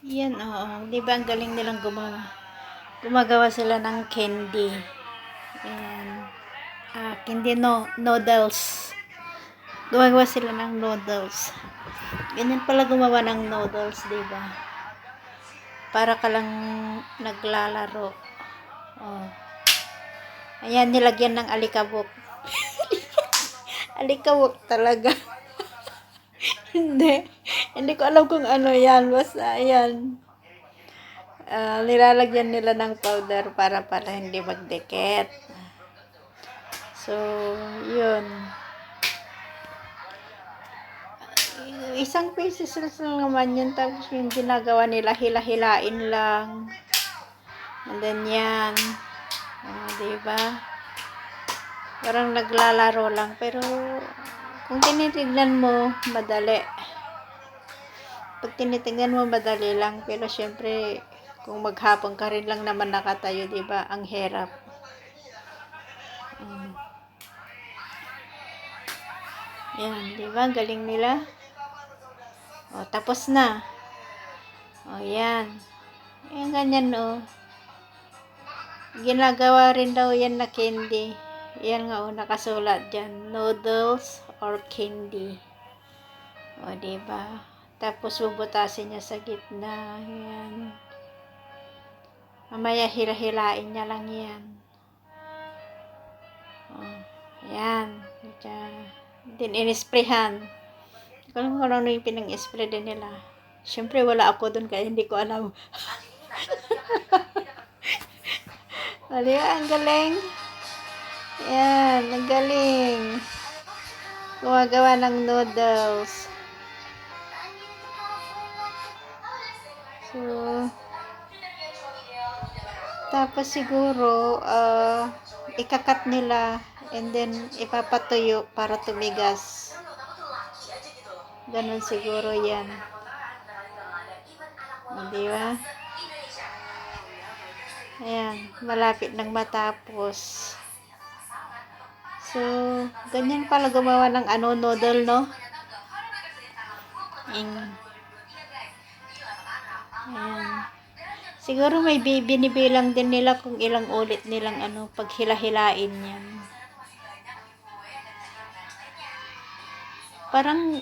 Yan, oo. Di ba ang galing nilang gumawa? Gumagawa sila ng candy. Ayan. Candy noodles. Gumagawa sila ng noodles. Ganyan pala gumawa ng noodles, di ba? Para ka lang naglalaro. Oh. Ayan, nilagyan ng alikabok. Alikabok talaga. Hindi. Hindi ko alam kung ano yan. Basta, ayan. Nilalagyan nila ng powder para hindi magdikit. So, yun. Isang pieces lang naman yun. Tapos yung ginagawa nila, hila-hilain lang. And then yan. Diba? Parang naglalaro lang. Pero, kung tinitignan mo, madali. Pag tinitignan mo, madali lang. Pero, syempre, kung maghapon ka rin lang naman nakatayo, diba? Ang hirap. Yan, diba? Ang galing nila. O, tapos na. O, yan. Yan, ganyan, o. Ginagawa rin daw yan na candy. Yan nga, o, nakasulat dyan. Noodles or candy. O, diba? Tapos, bubutasin niya sa gitna. Yan. Mamaya, hila-hilain niya lang yan. O, yan. Din inisprehan. Kung ano yung pinang-spray din nila. Siyempre, wala ako dun kaya hindi ko alam. Ang galing. Yan, ang galing. Gumagawa ng noodles. So, tapos siguro, ikakat nila and then ipapatuyo para tumigas. Ganon siguro yan. Di ba? Ayan, malapit nang matapos. So, ganyan pala gumawa ng noodle, no? Ayan. Siguro may binibilang din nila kung ilang ulit nilang pag hila-hilain yan. Parang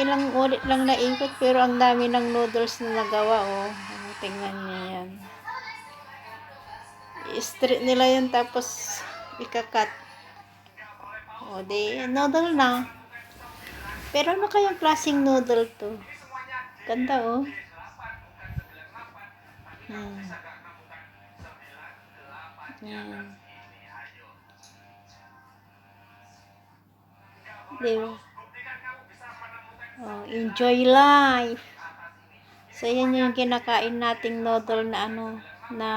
ilang ulit lang naikot pero ang dami ng noodles na nagawa, oh. Tingnan niyo yan. I-straight nila yan tapos ikakat. O, di noodle na. Pero ano kayang klaseng noodle to? Ganda, oh. Yan. Diba? Oh, enjoy life. So, yan yung kinakain nating noodle na na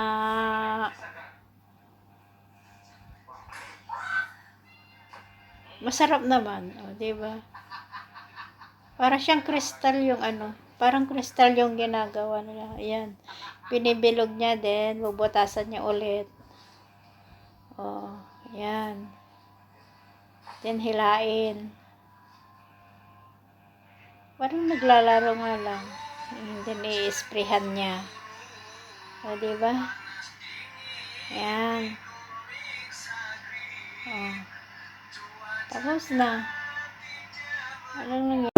masarap naman. O, diba? Para siyang kristal yung parang kristal yung ginagawa nila. Ayan. Binibilog niya din. Bubutasan niya ulit. O, ayan. Then, hilain. Parang naglalaro nga lang. And then, i-sprayhan niya. O, diba? Ayan. O. Tapos na. Ano nangyari?